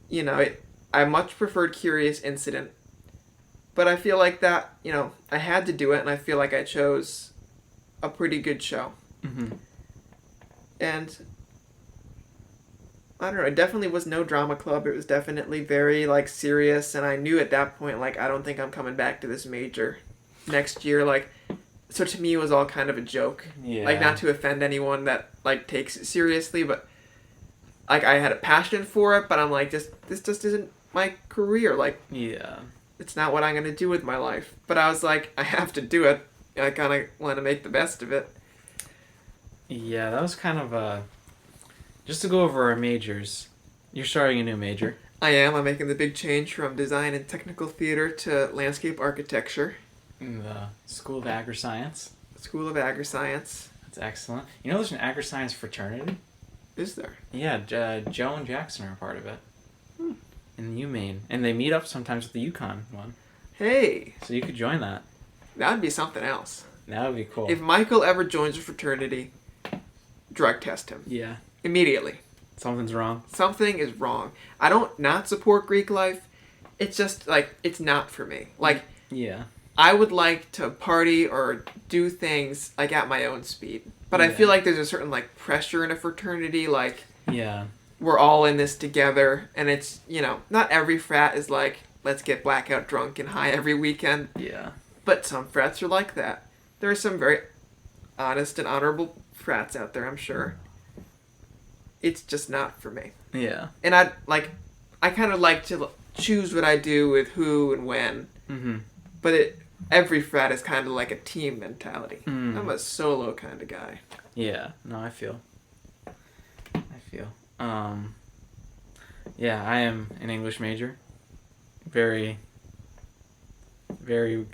You know, I much preferred Curious Incident. But I feel like that, you know, I had to do it, and I feel like I chose a pretty good show. Mm-hmm. And I don't know, it definitely was no drama club. It was definitely very, like, serious, and I knew at that point, like, I don't think I'm coming back to this major next year. Like, so to me, it was all kind of a joke. Yeah. Like, not to offend anyone that, like, takes it seriously, but, like, I had a passion for it, but I'm like, this just isn't my career. Like, Yeah. it's not what I'm going to do with my life. But I was like, I have to do it. I kind of want to make the best of it. Yeah, that was kind of just to go over our majors. You're starting a new major. I am. I'm making the big change from design and technical theater to landscape architecture. In the School of Agri-Science. School of Agri-Science. That's excellent. You know there's an Agri-Science fraternity? Is there? Yeah, Joe and Jackson are a part of it. In UMaine. And they meet up sometimes with the UConn one. Hey, So you could join that. that would be something else. That would be cool. If Michael ever joins a fraternity, drug test him. Yeah. Immediately. Something's wrong. Something is wrong. I don't not support Greek life. It's just, like, it's not for me. Like, Yeah. I would like to party or do things, like, at my own speed. But I Yeah. feel like there's a certain, like, pressure in a fraternity, like, Yeah. we're all in this together, and it's, you know, not every frat is like, let's get blackout drunk and high every weekend, Yeah. but some frats are like that. There are some very honest and honorable frats out there, I'm sure. It's just not for me. Yeah. And I kind of like to choose what I do with who and when, Mm-hmm. but every frat is kind of like a team mentality. Mm. I'm a solo kind of guy. Yeah. No, I feel. Yeah, I am an English major. Very, very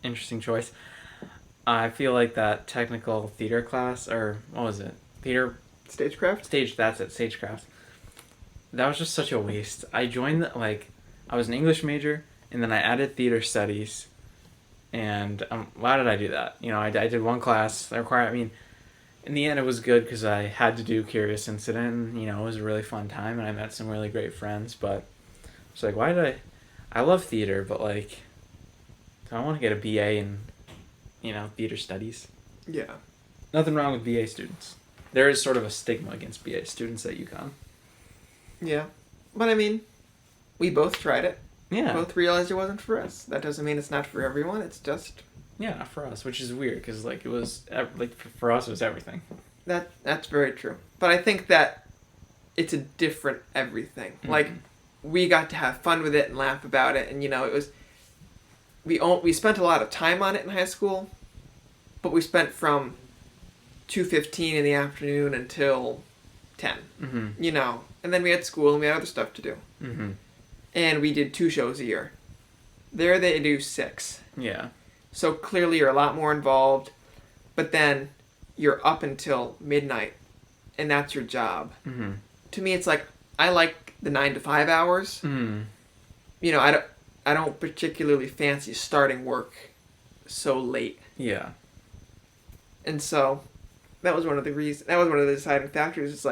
interesting choice. I feel like that technical theater class, or what was it? Theater Stagecraft? That's it, Stagecraft. That was just such a waste. I joined, I was an English major, and then I added theater studies, and why did I do that? I did one class, in the end it was good because I had to do Curious Incident, and, it was a really fun time, and I met some really great friends, but it's like, why did I love theater, but, I want to get a BA in, theater studies. Yeah. Nothing wrong with BA students. There is sort of a stigma against BA students at UConn. Yeah. But we both tried it. Yeah. Both realized it wasn't for us. That doesn't mean it's not for everyone. It's just... Yeah, not for us, which is weird, because, it was... for us, it was everything. That's very true. But I think that it's a different everything. Mm-hmm. We got to have fun with it and laugh about it, and, it was... We spent a lot of time on it in high school, but we spent from 2:15 in the afternoon until 10. Mm-hmm. And then we had school and we had other stuff to do. Mm-hmm. And we did 2 shows a year. There they do 6. Yeah. So clearly you're a lot more involved, but then you're up until midnight, and that's your job. Mm-hmm. To me, it's I like the 9 to 5 hours. Mm-hmm. I don't particularly fancy starting work so late. Yeah. And so that was one of the reasons. That was one of the deciding factors. It's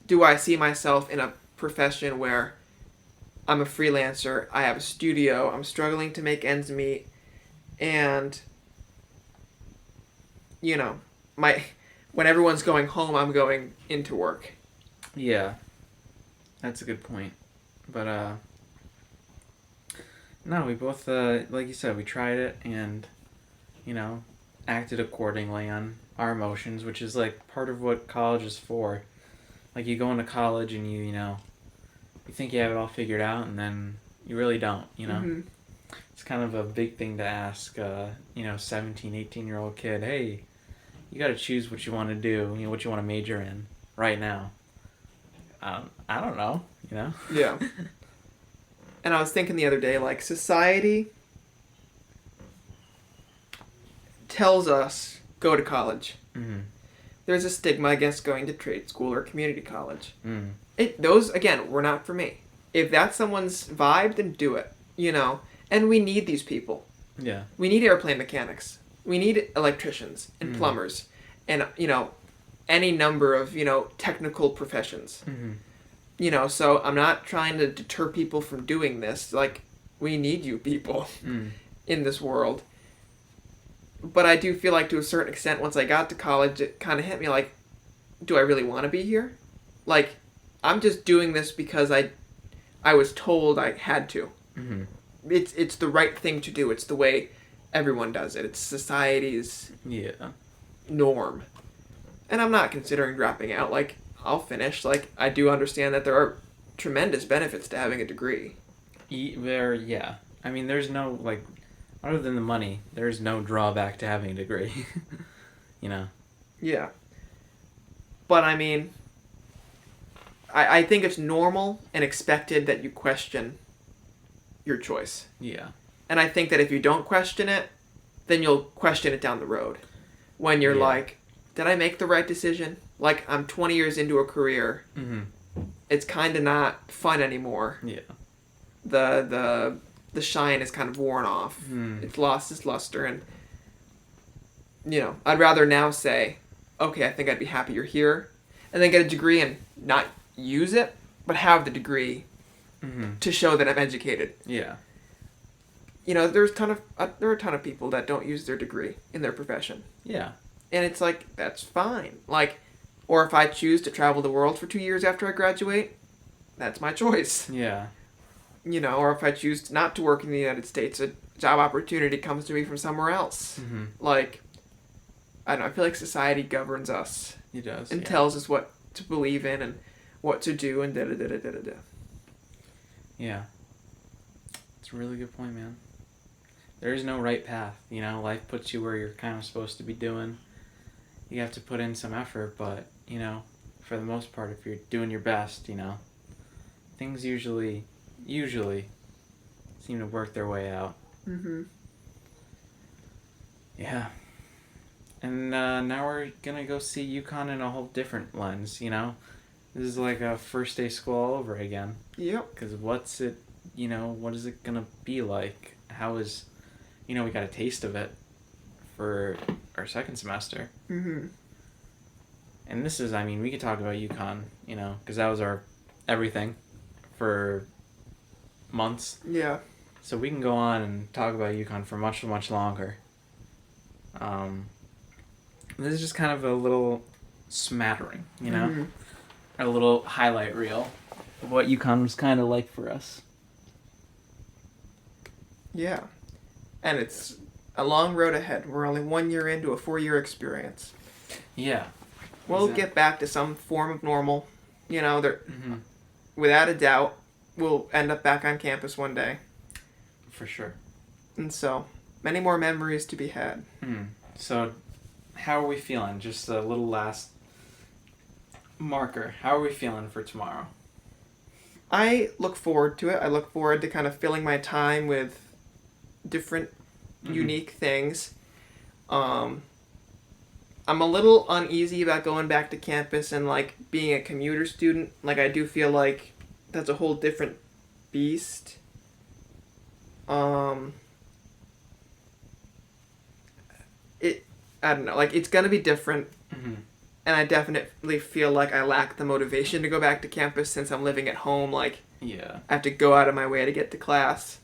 do I see myself in a profession where I'm a freelancer, I have a studio, I'm struggling to make ends meet, and when everyone's going home, I'm going into work. Yeah. That's a good point. But no, we both like you said, we tried it and acted accordingly on our emotions, which is part of what college is for. You go into college and you think you have it all figured out, and then you really don't, Mm-hmm. It's kind of a big thing to ask 17, 18-year-old kid, hey, you got to choose what you want to do, what you want to major in right now. I don't know, Yeah. And I was thinking the other day, society tells us go to college. Mm-hmm. There's a stigma against going to trade school or community college. Mm. Those, again, were not for me. If that's someone's vibe, then do it, And we need these people. Yeah. We need airplane mechanics. We need electricians and plumbers and, any number of, technical professions. Mm-hmm. So I'm not trying to deter people from doing this. We need you people in this world. But I do feel to a certain extent, once I got to college, it kind of hit me do I really want to be here? I'm just doing this because I was told I had to. Mm-hmm. It's the right thing to do. It's the way everyone does it. It's society's norm. And I'm not considering dropping out. I'll finish. I do understand that there are tremendous benefits to having a degree. Yeah. There's no, other than the money, there's no drawback to having a degree. Yeah. But I think it's normal and expected that you question your choice. Yeah. And I think that if you don't question it, then you'll question it down the road. When you're did I make the right decision? I'm 20 years into a career. Mm-hmm. It's kind of not fun anymore. Yeah. The shine is kind of worn off. It's lost its luster, and I'd rather now say, okay, I think I'd be happier here, and then get a degree and not use it, but have the degree to show that I'm educated. Yeah. There are a ton of people that don't use their degree in their profession. Yeah. And it's that's fine. Or if I choose to travel the world for 2 years after I graduate, that's my choice. Yeah. Or if I choose not to work in the United States, a job opportunity comes to me from somewhere else. Mm-hmm. I don't know, I feel society governs us. It does. And tells us what to believe in and what to do and da-da-da-da-da-da. Yeah. It's a really good point, man. There is no right path. Life puts you where you're kind of supposed to be doing. You have to put in some effort, but, for the most part, if you're doing your best, things usually seem to work their way out. Mm-hmm. Yeah. And now we're gonna go see UConn in a whole different lens, you know? This is like a first day school all over again. Yep. Because what is it gonna be like? How is, we got a taste of it for our second semester. Mm-hmm. And this is, we could talk about UConn, because that was our everything for months. Yeah. So we can go on and talk about UConn for much, much longer. This is just kind of a little smattering, Mm-hmm. A little highlight reel of what UConn was kind of like for us. Yeah. And it's a long road ahead. We're only 1 year into a 4-year experience. Yeah. We'll get back to some form of normal. Mm-hmm. Without a doubt, we'll end up back on campus one day. For sure. And so, many more memories to be had. So, how are we feeling? Just a little last marker. How are we feeling for tomorrow? I look forward to it. I look forward to kind of filling my time with different, unique things. I'm a little uneasy about going back to campus and, being a commuter student. I do feel like that's a whole different beast. I don't know. It's gonna be different. Mm-hmm. And I definitely feel like I lack the motivation to go back to campus since I'm living at home. Yeah. I have to go out of my way to get to class.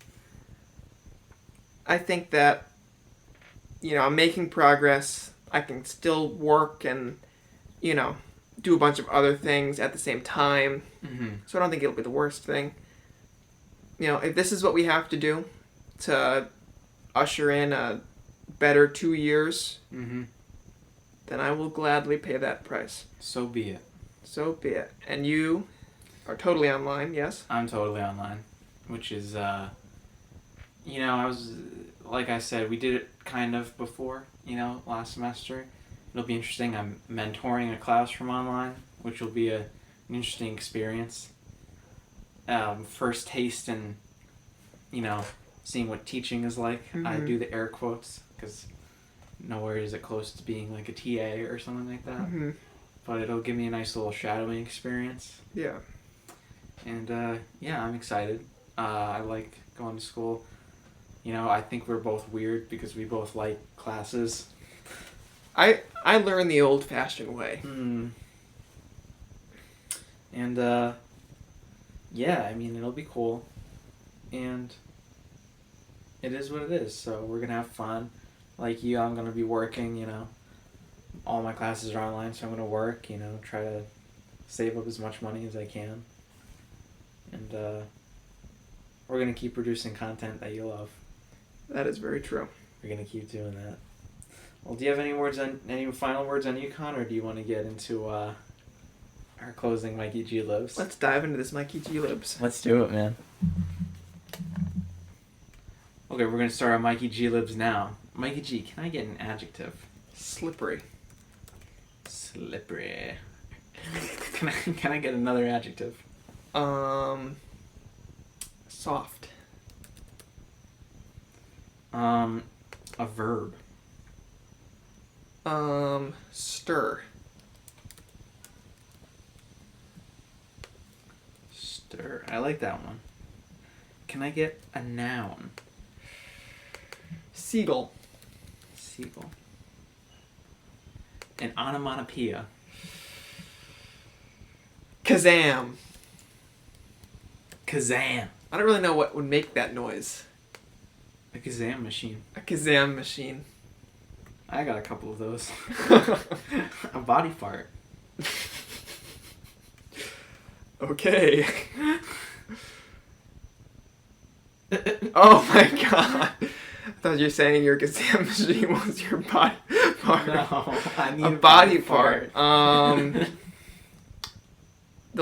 I think that, I'm making progress. I can still work and, do a bunch of other things at the same time. Mm-hmm. So I don't think it'll be the worst thing. If this is what we have to do to usher in a better 2 years, then I will gladly pay that price. So be it. So be it. And you are totally online, yes? I'm totally online, which is, I was, like I said, we did it kind of before, last semester. It'll be interesting. I'm mentoring a class from online, which will be an interesting experience. First taste in, seeing what teaching is like. I do the air quotes because nowhere is it close to being like a TA or something like that. Mm-hmm. But it'll give me a nice little shadowing experience. Yeah. And, I'm excited. I like going to school. I think we're both weird because we both like classes. I learned the old-fashioned way. And, it'll be cool. And it is what it is. So we're going to have fun. Like you, I'm going to be working, All my classes are online, so I'm going to work, try to save up as much money as I can. And we're going to keep producing content that you love. That is very true. We're going to keep doing that. Well, do you have any final words on UConn, or do you want to get into our closing Mikey G Libs? Let's dive into this Mikey G Libs. Let's do it, man. Okay, we're going to start our Mikey G Libs now. Mikey G, can I get an adjective? Slippery. Slippery. Can I get another adjective? Soft. A verb. Stir. Stir. I like that one. Can I get a noun? Seagull. Seagull. An onomatopoeia. Kazam. Kazam. I don't really know what would make that noise. A Kazam machine. A Kazam machine. I got a couple of those. A body fart. Okay. Oh my god. I thought you were saying your Kazam machine was your body part. No, I need a body part. The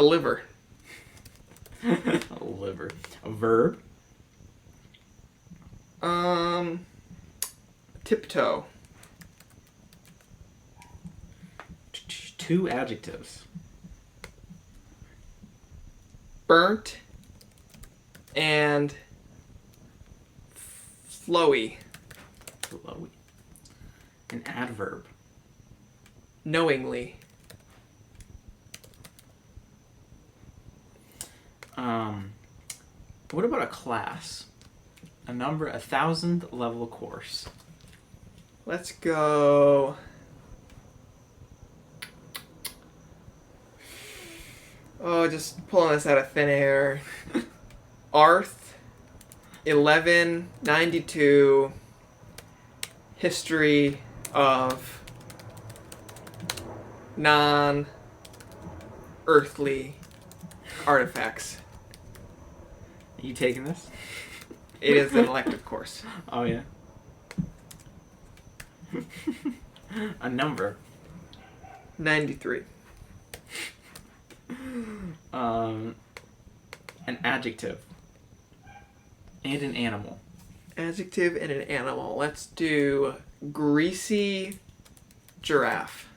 liver. A liver. A verb. Tiptoe. 2 adjectives. Burnt and flowy. Flowy. An adverb. knowingly. What about a class? A 1,000 level course. Let's go. Oh, just pulling this out of thin air. Arth, 1192, history of non-earthly artifacts. Are you taking this? It is an elective course. Oh, yeah. A number. 93. An adjective. And an animal. Adjective and an animal. Let's do greasy giraffe.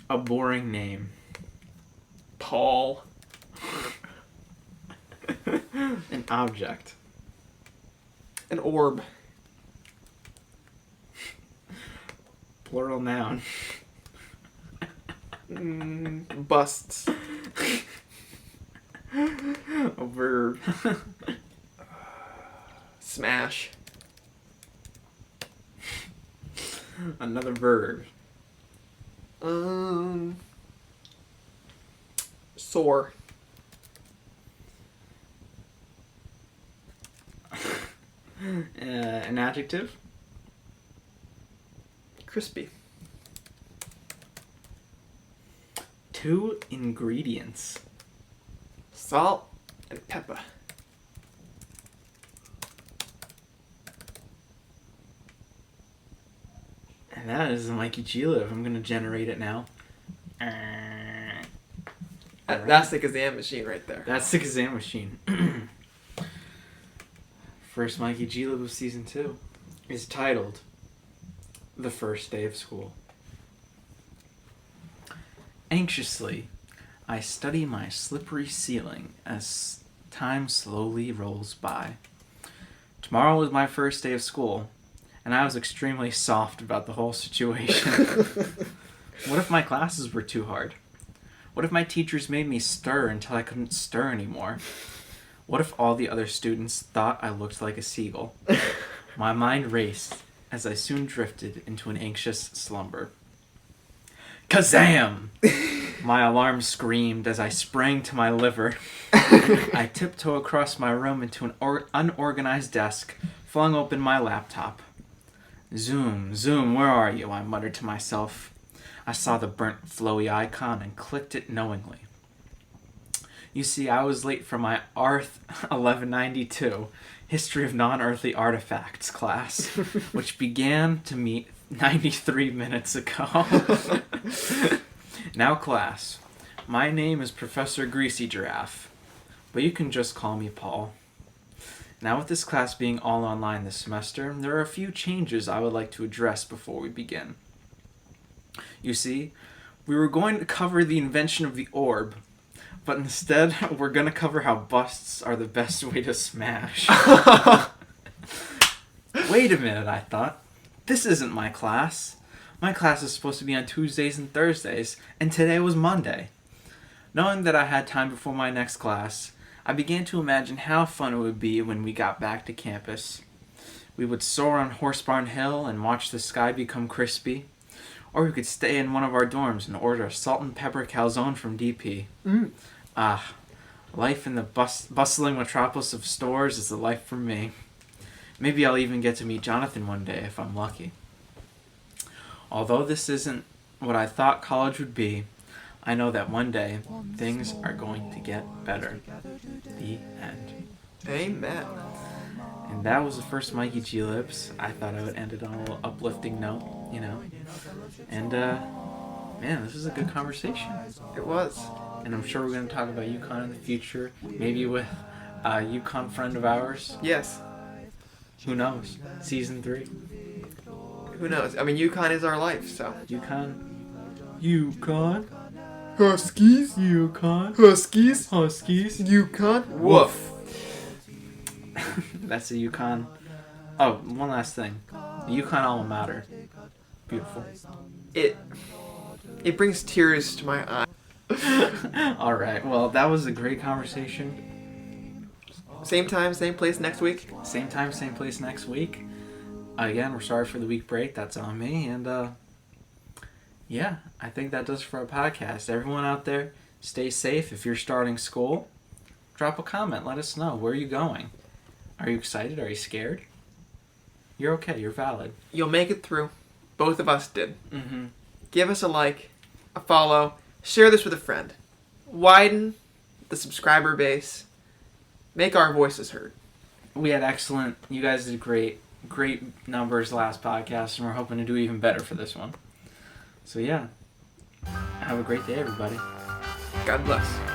A boring name. Paul. An object. An orb. Plural noun. Busts. A verb. Smash. Another verb. Sore. An adjective. Crispy. 2 ingredients. Salt and pepper. And that is the Mikey G Live. I'm going to generate it now. That's the Kazam machine right there. That's the Kazam machine. First Mikey G Live of Season 2 is titled The First Day of School. Anxiously, I study my slippery ceiling as time slowly rolls by. Tomorrow was my first day of school, and I was extremely soft about the whole situation. What if my classes were too hard? What if my teachers made me stir until I couldn't stir anymore? What if all the other students thought I looked like a seagull? My mind raced as I soon drifted into an anxious slumber. Kazam! My alarm screamed as I sprang to my liver. I tiptoed across my room into an unorganized desk, flung open my laptop. Zoom, Zoom, where are you? I muttered to myself. I saw the burnt, flowy icon and clicked it knowingly. You see, I was late for my Arth 1192, History of Non-Earthly Artifacts class, which began to meet 93 minutes ago. Now, class, my name is Professor Greasy Giraffe, but you can just call me Paul. Now, with this class being all online this semester, there are a few changes I would like to address before we begin. You see, we were going to cover the invention of the orb, but instead, we're going to cover how busts are the best way to smash. Wait a minute, I thought. This isn't my class. My class is supposed to be on Tuesdays and Thursdays, and today was Monday. Knowing that I had time before my next class, I began to imagine how fun it would be when we got back to campus. We would soar on Horsebarn Hill and watch the sky become crispy. Or we could stay in one of our dorms and order a salt and pepper calzone from DP. Life in the bustling metropolis of stores is the life for me. Maybe I'll even get to meet Jonathan one day if I'm lucky. Although this isn't what I thought college would be, I know that one day things are going to get better. The end. Amen. And that was the first Mikey G Lips. I thought I would end it on a little uplifting note, you know. And, man, this was a good conversation. It was. And I'm sure we're going to talk about UConn in the future. Maybe with a UConn friend of ours. Yes. Who knows? Season 3. Who knows? I mean, UConn is our life, so. UConn. Huskies. UConn. Huskies. Huskies. UConn. Woof. That's a UConn Oh, one last thing. The UConn alma mater. Beautiful. It brings tears to my eyes. All right. Well, that was a great conversation. Same time, same place next week. Same time, same place next week. Again, we're sorry for the week break. That's on me. And yeah, I think that does it for our podcast. Everyone out there, stay safe. If you're starting school, drop a comment. Let us know. Where are you going? Are you excited? Are you scared? You're okay. You're valid. You'll make it through. Both of us did. Mm-hmm. Give us a like, a follow, share this with a friend. Widen the subscriber base. Make our voices heard. We had excellent. You guys did great numbers last podcast, and we're hoping to do even better for this one. So yeah, have a great day, everybody. God bless.